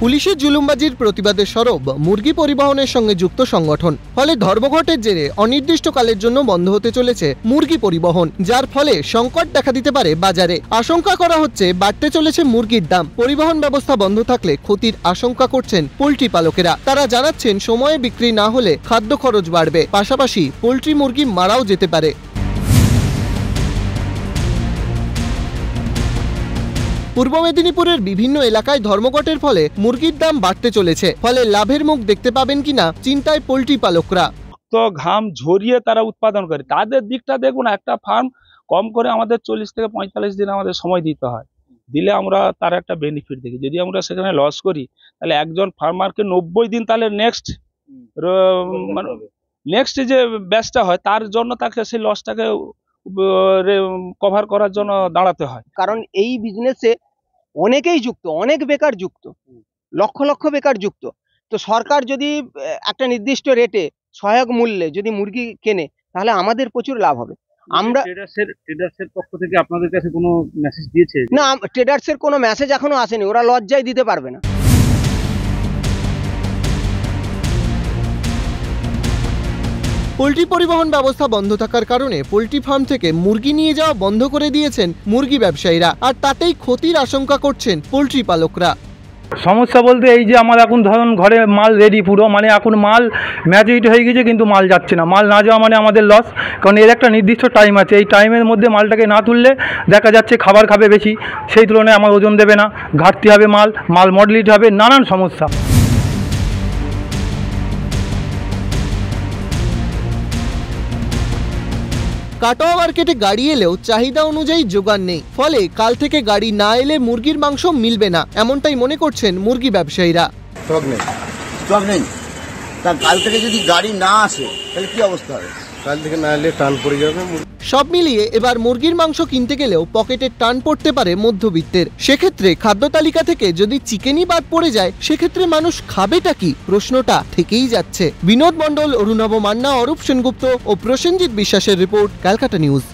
পুলিশের জুলুমবাজির প্রতিবাদে সরব মুরগি পরিবহনের সঙ্গে যুক্ত সংগঠন। ফলে ধর্মঘটের জেরে অনির্দিষ্টকালের জন্য বন্ধ হতে চলেছে মুরগি পরিবহন, যার ফলে সংকট দেখা দিতে পারে বাজারে। আশঙ্কা করা হচ্ছে বাড়তে চলেছে মুরগির দাম। পরিবহন ব্যবস্থা বন্ধ থাকলে ক্ষতির আশঙ্কা করছেন পোল্ট্রি পালকেরা। তারা জানাচ্ছেন সময়ে বিক্রি না হলে খাদ্য খরচ বাড়বে, পাশাপাশি পোল্ট্রি মুরগি মারাও যেতে পারে। পূর্ব মেদিনীপুরের বিভিন্ন এলাকায় ধর্মঘটের ফলে মুরগির দাম বাড়তে চলেছে। ফলে লাভের মুখ দেখতে পাবেন কিনা চিন্তায় পোল্ট্রি পালকরা। তো ঘাম ঝরিয়ে তারা উৎপাদন করে, তাদের দিকটা দেখুন। একটা ফার্ম কম করে আমাদের 40 থেকে 45 দিন আমাদের সময় দিতে হয়, দিলে আমরা তার একটা বেনিফিট দেখি। যদি আমরা সেখানে লস করি তাহলে একজন ফার্মারকে 90 দিন তাহলে নেক্সট যে ব্যাচটা হয় তার জন্য তাকে সেই লসটাকে কভার করার জন্য দাঁড়াতে হয়। কারণ এই বিজনেসে অনেকেই যুক্ত, অনেক বেকার যুক্ত, লক্ষ লক্ষ বেকার যুক্ত। তো সরকার যদি একটা নির্দিষ্ট রেটে সহায়ক মূল্যে যদি মুরগি কেনে তাহলে আমাদের প্রচুর লাভ হবে। আমরা ট্রেডার্সের পক্ষ থেকে আপনাদের কাছে কোনো মেসেজ দিয়েছে? না, ট্রেডার্সের কোনো মেসেজ এখনো আসেনি, ওরা লজ্জায় দিতে পারবে না। পোল্ট্রি পরিবহন ব্যবস্থা বন্ধ থাকার কারণে পোল্ট্রি ফার্ম থেকে মুরগি নিয়ে যাওয়া বন্ধ করে দিয়েছেন মুরগি ব্যবসায়ীরা, আর তাতেই ক্ষতির আশঙ্কা করছেন পোল্ট্রি পালকরা। সমস্যা বলতে এই যে আমার এখন ধরুন ঘরে মাল রেডি পুরো, মানে এখন মাল ম্যাচুরিটি হয়ে গেছে কিন্তু মাল যাচ্ছে না। মাল না যাওয়া মানে আমাদের লস, কারণ এর একটা নির্দিষ্ট টাইম আছে। এই টাইমের মধ্যে মালটাকে না তুললে দেখা যাচ্ছে খাবার খাবে বেশি, সেই তুলনায় আমার ওজন দেবে না, ঘাটতি হবে, মাল মডেলিটি হবে, নানান সমস্যা। কাটোয়া মার্কেটে গাড়ি এলেও চাহিদা অনুযায়ী জোগান নেই। ফলে কাল থেকে গাড়ি না এলে মুরগির মাংস মিলবে না, এমনটাই মনে করছেন মুরগি ব্যবসায়ীরা। স্টক নেই, তা কাল থেকে যদি গাড়ি না আসে তাহলে কি অবস্থা হবে? কাল থেকে না এলে টান পড়ে যাবে। সব মিলিয়ে এবার মুরগির মাংস কিনতে গেলেও পকেটে টান পড়তে পারে মধ্যবিত্তের। সেক্ষেত্রে খাদ্য তালিকা থেকে যদি চিকেনই বাদ পড়ে যায়, সেক্ষেত্রে মানুষ খাবেটা কি, প্রশ্নটা থেকেই যাচ্ছে। বিনোদ মণ্ডল, অরুণাভ মান্না, অরূপ সেনগুপ্ত ও প্রসেনজিৎ বিশ্বাসের রিপোর্ট, ক্যালকাটা নিউজ।